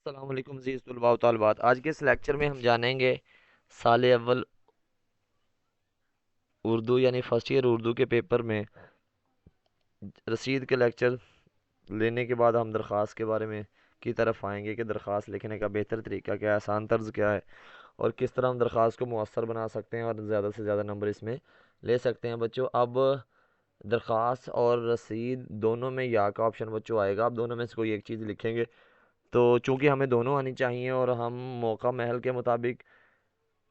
अस्सलाम वालेकुम अज़ीज़ तुलबा व तालिबात। आज के इस लेक्चर में हम जानेंगे साल अव्वल उर्दू यानी फर्स्ट ईयर उर्दू के पेपर में रसीद के लेक्चर लेने के बाद हम दरख्वास्त के बारे में की तरफ आएंगे कि दरख्वास्त लिखने का बेहतर तरीका क्या है, आसान तर्ज क्या है और किस तरह हम दरख्वास्त को मुअस्सर बना सकते हैं और ज़्यादा से ज़्यादा नंबर इसमें ले सकते हैं। बच्चों, अब दरख्वास्त और रसीद दोनों में या का ऑप्शन बच्चों आएगा। आप दोनों में से कोई एक चीज़ लिखेंगे तो चूंकि हमें दोनों आनी चाहिए और हम मौका महल के मुताबिक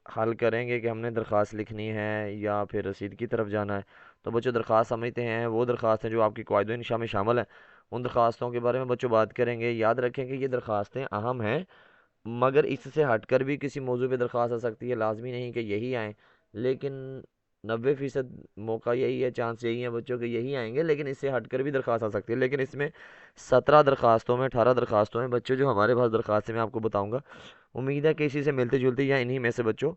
हल करेंगे कि हमने दरख्वास्त लिखनी है या फिर रसीद की तरफ जाना है। तो बच्चों, दरख्वास्त समझते हैं वो दरख्वास्तें जो आपकी क़वाइद इंशा में शामिल हैं। उन दरख्वास्तों के बारे में बच्चों बात करेंगे। याद रखें कि ये दरख्वास्तें अहम हैं, मगर इससे हटकर भी किसी मौजू पे दरख्वास्त आ सकती है। लाजमी नहीं कि यही आए, लेकिन 90% मौका यही है, चांस यही है बच्चों कि यही आएंगे, लेकिन इससे हटकर भी दरख्वास्त आ सकती है। लेकिन इसमें 17 दरख्वास्तों में 18 दरख्वास्तों में बच्चों जो हमारे पास दरख्वास्तें मैं आपको बताऊंगा, उम्मीद है कि इसी से मिलती जुलती या इन्हीं में से बच्चों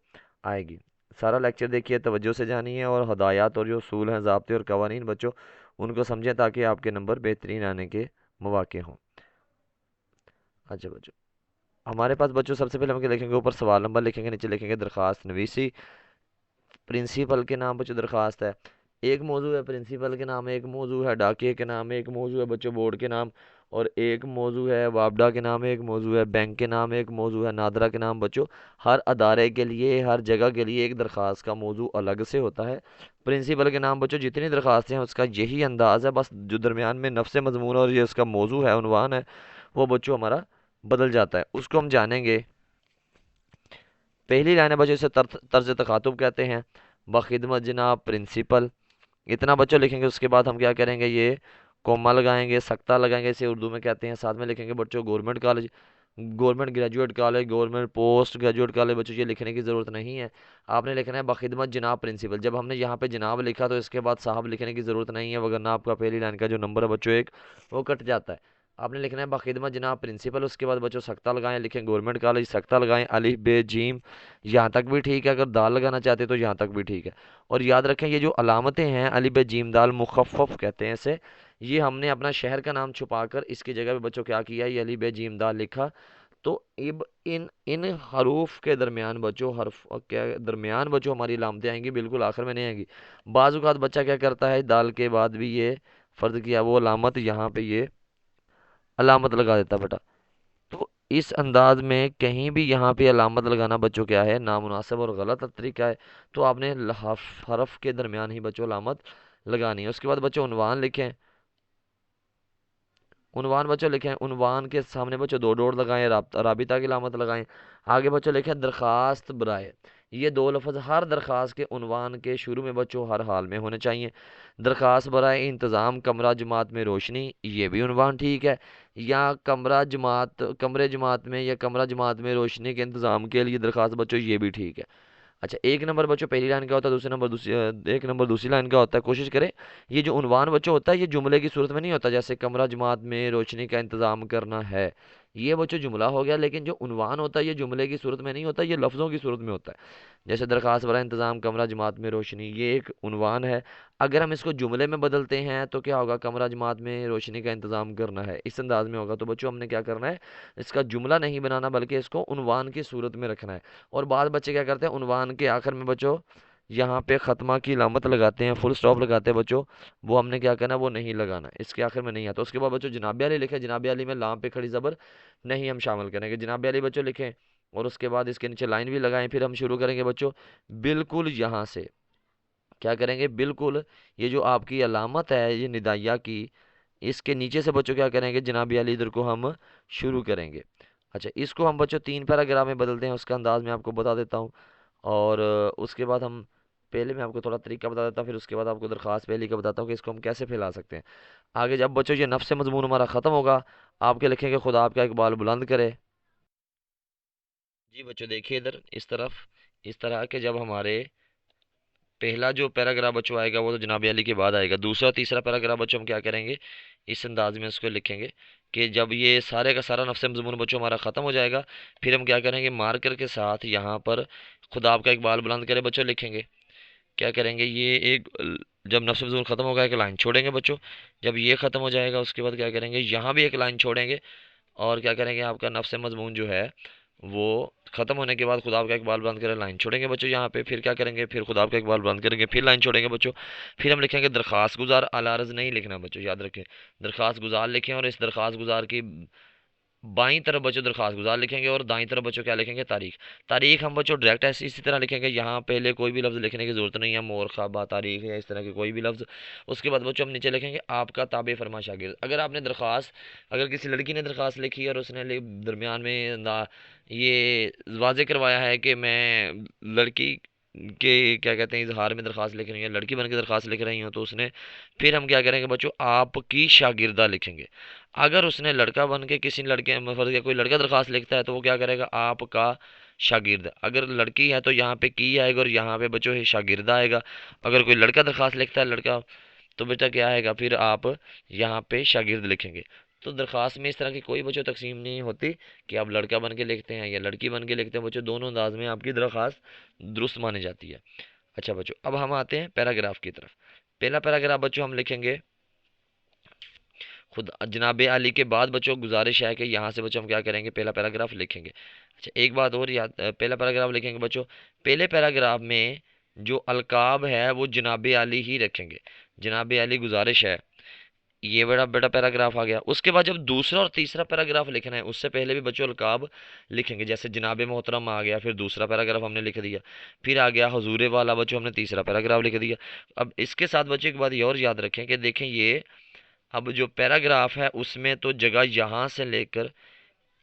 आएगी। सारा लेक्चर देखिए, तवज्जो से जानिए और हदायत और जो उसूल हैं, ज़ाब्ते और कवानीन बच्चों उनको समझें ताकि आपके नंबर बेहतरीन आने के मौके हों। अच्छा बच्चों, हमारे पास बच्चों सबसे पहले हम क्या लिखेंगे, ऊपर सवाल नंबर लिखेंगे, नीचे लिखेंगे दरख्वास्त नवीसी। प्रिंसिपल के नाम बच्चों दरख्वास्त है, एक मौजू है प्रिंसिपल के नाम, एक मौजू है डाकिए के नाम, एक मौजू है बच्चों बोर्ड के नाम, और एक मौजू है वापडा के नाम, एक मौजू है बैंक के नाम, एक मौजू है नादरा के नाम। बच्चों, हर अदारे के लिए, हर जगह के लिए एक दरख्वास्त का मौजू अलग से होता है। प्रिंसिपल के नाम बच्चों जितनी दरख्वास्तें हैं उसका यही अंदाज है, बस जो दरमियान में नफ्स मजमून और ये उसका मौजू है, उनवान है, वो बच्चों हमारा बदल जाता है। उसको हम जानेंगे। पहली लाइन है बच्चों, इसे तर्ज तखातुब कहते हैं। बखिदमत जनाब प्रिंसिपल, इतना बच्चों लिखेंगे। उसके बाद हम क्या करेंगे, ये कोमा लगाएंगे, सख्ता लगाएंगे, इसे उर्दू में कहते हैं। साथ में लिखेंगे बच्चों government college, government graduate college, government post graduate college. बच्चों ये लिखने की ज़रूरत नहीं है, आपने लिखना है बखिदमत जनाब प्रिंसिपल। जब हमने यहाँ पे जनाब लिखा तो इसके बाद साहब लिखने की ज़रूरत नहीं है, वरना आपका पहली लाइन का जो नंबर है बच्चों एक, वो कट जाता है। आपने लिखना है बखिदमत जनाब प्रिंसिपल, उसके बाद बच्चों सख्ता लगाएं, लिखें गवर्नमेंट कॉलेज, सख्ता लगाएं, अलिफ बे जीम, यहाँ तक भी ठीक है। अगर दाल लगाना चाहते तो यहाँ तक भी ठीक है। और याद रखें ये जो अलामतें हैं, अलिफ बे जीम दाल मुखफ़फ़ कहते हैं इसे, ये हमने अपना शहर का नाम छुपाकर इसकी जगह पे बच्चों क्या किया, ये अली बे जीम दाल लिखा। तो इब इन इन हरूफ के दरमियान बच्चों, हर्फ के दरमियान बच्चों हमारी अलामतें आएंगी, बिल्कुल आखिर में नहीं आएंगी। बाज़ औक़ात बच्चा क्या करता है, दाल के बाद भी ये फ़र्ज किया वो अलामत यहाँ पे ये अलामत लगा देता बेटा। तो इस अंदाज में कहीं भी यहाँ पे अलामत लगाना बच्चों क्या है, नामुनासिब और गलत तरीका है। तो आपने हरफ के दरमियान ही बच्चों अलामत लगानी है। उसके बाद बच्चों उन्वान लिखें, उन्वान बच्चों लिखें, उन्वान के सामने बच्चों दो डॉट लगाएं, राबिता की अलामत लगाएं। आगे बच्चों लिखें दरख्वास्त बराए, ये दो लफ्ज़ हर दरख्वास्त के उन्वान के शुरू में बच्चों हर हाल में होने चाहिए। दरख्वास्त बराए इंतज़ाम कमरा जमात में रोशनी, ये भी उन्वान ठीक है। या कमरा जमात, कमरे जमात में, या कमरा जमात में रोशनी के इंतज़ाम के लिए दरख्वास्त बच्चों, ये भी ठीक है। अच्छा, एक नंबर बच्चों पहली लाइन का होता है, दूसरे नंबर दूसरी, एक नंबर दूसरी लाइन का होता है। कोशिश करें ये जो उन्वान बच्चों होता है ये जुमले की सूरत में नहीं होता, जैसे कमरा जमात में रोशनी का इंतजाम करना है, ये बच्चों जुमला हो गया। लेकिन जो उन्वान होता है ये जुमले की सूरत में नहीं होता, ये लफ्ज़ों की सूरत में होता है। जैसे दरखास्त बरा इंतज़ाम कमरा जमात में रोशनी, ये एक उन्वान है। अगर हम इसको जुमले में बदलते हैं तो क्या होगा, कमरा जमात में रोशनी का इंतज़ाम करना है, इस अंदाज में होगा। तो बच्चों हमने क्या करना है, इसका जुमला नहीं बनाना बल्कि इसको उन्वान की सूरत में रखना है। और बाद बच्चे क्या करते हैं, उन्वान के आखिर में बच्चों यहाँ पे ख़त्मा की लामत लगाते हैं, फुल स्टॉप लगाते हैं बच्चों, वो हमने क्या करना है, वो नहीं लगाना, इसके आखिर में नहीं आता। उसके बाद बच्चों जनाब अली लिखे, जनाब अली में लाम पे खड़ी ज़बर नहीं हम शामिल करेंगे, जनाब अली बच्चों लिखें। और उसके बाद इसके नीचे लाइन भी लगाएं। फिर हम शुरू करेंगे बच्चों बिल्कुल यहाँ से, क्या करेंगे, बिल्कुल ये जो आपकी अलामत है ये निदाइया की, इसके नीचे से बच्चों क्या करेंगे, जनाब अली इधर को हम शुरू करेंगे। अच्छा, इसको हम बच्चों 3 पैराग्राफ में बदलते हैं, उसका अंदाज मैं आपको बता देता हूँ। और उसके बाद हम, पहले मैं आपको थोड़ा तरीका बता देता हूँ, फिर उसके बाद आपको दरख्वास्त पहली का बताता हूँ कि इसको हम कैसे फैला सकते हैं। आगे जब बच्चों ये नफ्स मजमून हमारा ख़त्म होगा, आपके लिखेंगे खुदा आपका इकबाल बुलंद करे। जी बच्चों देखिए इधर इस तरफ, इस तरह के जब हमारे पहला जो पैराग्राफ बच्चों आएगा वो तो जनाब अली के बाद आएगा, दूसरा तीसरा पैराग्राफ बच्चों हम क्या करेंगे, इस अंदाज में उसको लिखेंगे कि जब ये सारे का सारा नफ्स मज़मून बच्चों हमारा ख़त्म हो जाएगा, फिर हम क्या करेंगे, मार्कर के साथ यहाँ पर खुदा आपका इकबाल बुलंद करे बच्चों लिखेंगे। क्या करेंगे, ये एक जब नफ्स मज़मून ख़त्म होगा एक लाइन छोड़ेंगे बच्चों, जब ये ख़त्म हो जाएगा उसके बाद क्या करेंगे, यहाँ भी एक लाइन छोड़ेंगे। और क्या करेंगे, आपका नफ्स मज़मून जो है वो ख़त्म होने के बाद खुदा आपका इकबाल बंद करें, लाइन छोड़ेंगे बच्चों यहाँ पे। फिर क्या करेंगे, फिर खुदा आपका इकबाल बंद करेंगे, फिर लाइन छोड़ेंगे बच्चों। फिर हम लिखेंगे दरख्वास्त गुजार अला अर्ज़ नहीं लिखना बच्चों, याद रखें। दरख्वास्त गुजार लिखें और इस दरख्वास्त गुजार की बाईं तरफ बच्चों दरखास्त गुजार लिखेंगे और दाईं तरफ बच्चों क्या लिखेंगे, तारीख। तारीख हम बच्चों डायरेक्ट ऐसे इसी तरह लिखेंगे, यहाँ पहले कोई भी लफ्ज़ लिखने की ज़रूरत नहीं है, मोर ख़ाबा तारीख या इस तरह के कोई भी लफ्ज़। उसके बाद बच्चों हम नीचे लिखेंगे आपका ताबे फरमा शागिर्द। अगर आपने दरख्वास्त, अगर किसी लड़की ने दरख्वास्त लिखी और उसने दरमियान में ये वाजे करवाया है कि मैं लड़की के क्या कहते हैं इजहार में दरख्वास्त लिख रही है, लड़की बन के दरख्वास्त लिख रही हूँ, तो उसने फिर हम क्या करेंगे बच्चों, आपकी शागिर्दा लिखेंगे। अगर उसने लड़का बन के किसी लड़के फर्ज या कोई लड़का दरख्वास्त लिखता है तो वो क्या करेगा, आपका शागिर्द। अगर लड़की है तो यहाँ पे की आएगा और यहाँ पे बच्चों है शागिर्दा आएगा। अगर कोई लड़का दरख्वास्त लिखता है लड़का, तो बेटा क्या आएगा, फिर आप यहाँ पे शागिर्द लिखेंगे। तो दरख्वास्त में इस तरह की कोई बच्चों तकसीम नहीं होती कि आप लड़का बन के लिखते हैं या लड़की बन के लिखते हैं बच्चों, दोनों अंदाज में आपकी दरख्वास्त दुरुस्त मानी जाती है। अच्छा बच्चों, अब हम आते हैं पैराग्राफ की तरफ। पहला पैराग्राफ बच्चों हम लिखेंगे खुद जनाब अली के बाद बच्चों गुजारिश है कि यहाँ से बच्चों हम क्या करेंगे, पहला पैराग्राफ लिखेंगे। अच्छा एक बात और याद, पहला पैराग्राफ लिखेंगे बच्चों, पहले पैराग्राफ में जो अलकाब है वो जनाब अली ही रखेंगे। जनाब अली गुजारिश है, ये बड़ा बड़ा पैराग्राफ आ गया। उसके बाद जब दूसरा और तीसरा पैराग्राफ लिखना है उससे पहले भी बच्चों अलकाब लिखेंगे, जैसे जनाब मोहतरम आ गया, फिर दूसरा पैराग्राफ हमने लिख दिया। फिर आ गया हजूर वाला बच्चों, हमने तीसरा पैराग्राफ लिख दिया। अब इसके साथ बच्चों एक बात ये और याद रखें कि देखें ये अब जो पैराग्राफ है उसमें तो जगह यहाँ से लेकर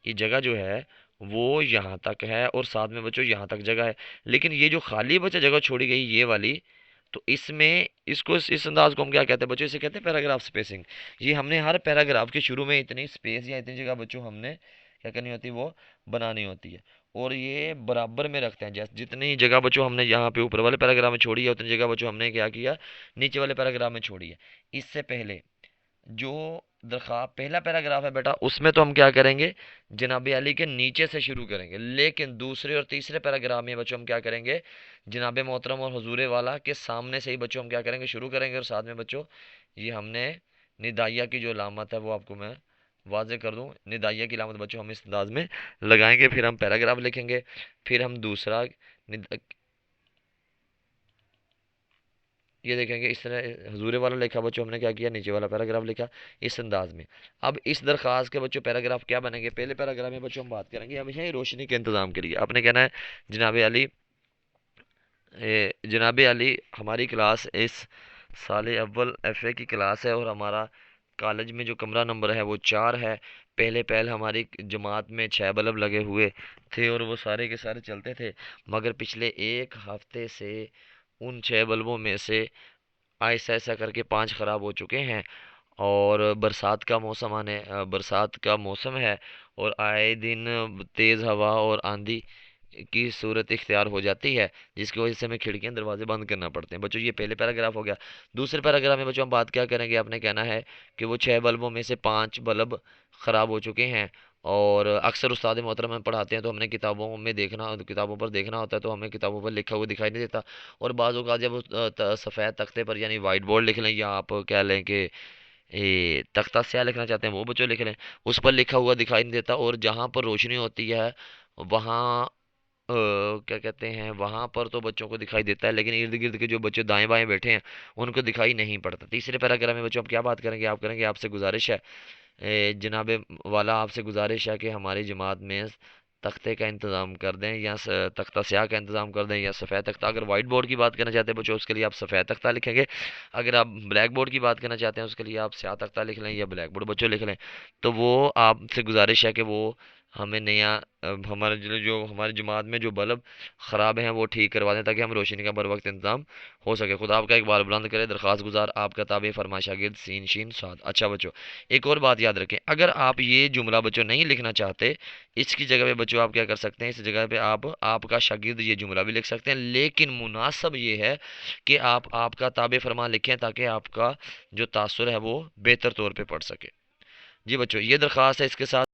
ये जगह जो है वो यहाँ तक है और साथ में बच्चों यहाँ तक जगह है। लेकिन ये जो खाली बच्चा जगह छोड़ी गई ये वाली, तो इसमें इसको इस अंदाज को हम क्या कहते हैं बच्चों, इसे कहते हैं पैराग्राफ स्पेसिंग। ये हमने हर पैराग्राफ के शुरू में इतनी स्पेस या इतनी जगह बच्चों हमने क्या करनी होती है, वो बनानी होती है। और ये बराबर में रखते हैं, जैसे जितनी जगह बच्चों हमने यहाँ पे ऊपर वाले पैराग्राफ में छोड़ी है उतनी जगह बच्चों हमने क्या किया, नीचे वाले पैराग्राफ में छोड़ी है। इससे पहले जो दरख्वा पहला पैराग्राफ है बेटा उसमें तो हम क्या करेंगे, जनाब अली के नीचे से शुरू करेंगे। लेकिन दूसरे और तीसरे पैराग्राफ में बच्चों हम क्या करेंगे, जनाब मोहतरम और हुजूर वाला के सामने से ही बच्चों हम क्या करेंगे, शुरू करेंगे। और साथ में बच्चों ये हमने निदाइया की जो अलामत है वो आपको मैं वाजे कर दूं, निदाइया की अलामत बच्चों हम इस अंदाज में लगाएंगे। फिर हम पैराग्राफ लिखेंगे, फिर हम दूसरा ये देखेंगे इस तरह हजूर वाला लिखा बच्चों, हमने क्या किया, नीचे वाला पैराग्राफ लिखा इस अंदाज में। अब इस दरखास्त के बच्चों पैराग्राफ क्या बनेंगे, पहले पैराग्राफ में बच्चों हम बात करेंगे हमेशा ही रोशनी के इंतजाम के लिए। आपने कहना है जनाब अली, जनाब अली हमारी क्लास इस साल अव्वल एफए की क्लास है और हमारा कॉलेज में जो कमरा नंबर है वो 4 है। पहले पहल हमारी जमात में 6 बल्ब लगे हुए थे और वो सारे के सारे चलते थे, मगर पिछले एक हफ्ते से उन 6 बल्बों में से ऐसा ऐसा करके 5 ख़राब हो चुके हैं। और बरसात का मौसम बरसात का मौसम है और आए दिन तेज़ हवा और आंधी की सूरत इख्तियार हो जाती है, जिसकी वजह से हमें खिड़कियां दरवाजे बंद करना पड़ते हैं बच्चों। ये पहले पैराग्राफ हो गया। दूसरे पैराग्राफ में बच्चों हम बात क्या करेंगे, आपने कहना है कि वो 6 बल्बों में से 5 बल्ब ख़राब हो चुके हैं। और अक्सर उस्ताद मोहतरम में पढ़ाते हैं तो हमने किताबों में देखना, किताबों पर देखना होता है तो हमें किताबों पर लिखा हुआ दिखाई नहीं देता। और बाज़ औक़ात जब सफ़ेद तख्ते पर यानी वाइट बोर्ड लिख लें या आप क्या लें कि तख्ता स्याह लिखना चाहते हैं वो बच्चों लिख लें, उस पर लिखा हुआ दिखाई नहीं देता। और जहाँ पर रोशनी होती है वहाँ क्या कहते हैं वहाँ पर तो बच्चों को दिखाई देता है, लेकिन इर्द गिर्द के जो बच्चे दाएं बाएं बैठे हैं उनको दिखाई नहीं पड़ता। तीसरे पैराग्राफ में बच्चों आप क्या बात करेंगे, आप करेंगे आपसे गुजारिश है, जनाब वाला आपसे गुजारिश है कि हमारी जमात में तख्ते का इंतज़ाम कर दें या तख्ता स्याह का इंतज़ाम कर दें या सफ़ेद तख्ता। अगर वाइट बोर्ड की बात करना चाहते हैं बच्चों उसके लिए आप सफ़ेद तख्ता लिखेंगे। अगर आप ब्लैक बोर्ड की बात करना चाहते हैं उसके लिए आप स्याह तख्ता लिख लें या ब्लैक बोर्ड बच्चों लिख लें। तो वो आपसे गुजारिश है कि वो हमें नया हमारे जो हमारी जमात में जो बल्ब ख़राब हैं वो ठीक करवा दें ताकि हम रोशनी का बर वक्त इंतज़ाम हो सके। खुदा आपका इकबाल बुलंद करे, दरख्वास्त गुजार आपका ताबे फरमा शागिर्द सीन शीन साद। अच्छा बच्चों एक और बात याद रखें, अगर आप ये जुमला बच्चों नहीं लिखना चाहते, इसकी जगह पे बच्चों आप क्या कर सकते हैं, इस जगह पे आप आपका शागिर्द ये जुमला भी लिख सकते हैं। लेकिन मुनासब ये है कि आप आपका ताबे फरमा लिखें ताकि आपका जो तासुर है वो बेहतर तौर पे पढ़ सके। जी बच्चों ये दरख्वास्त है, इसके साथ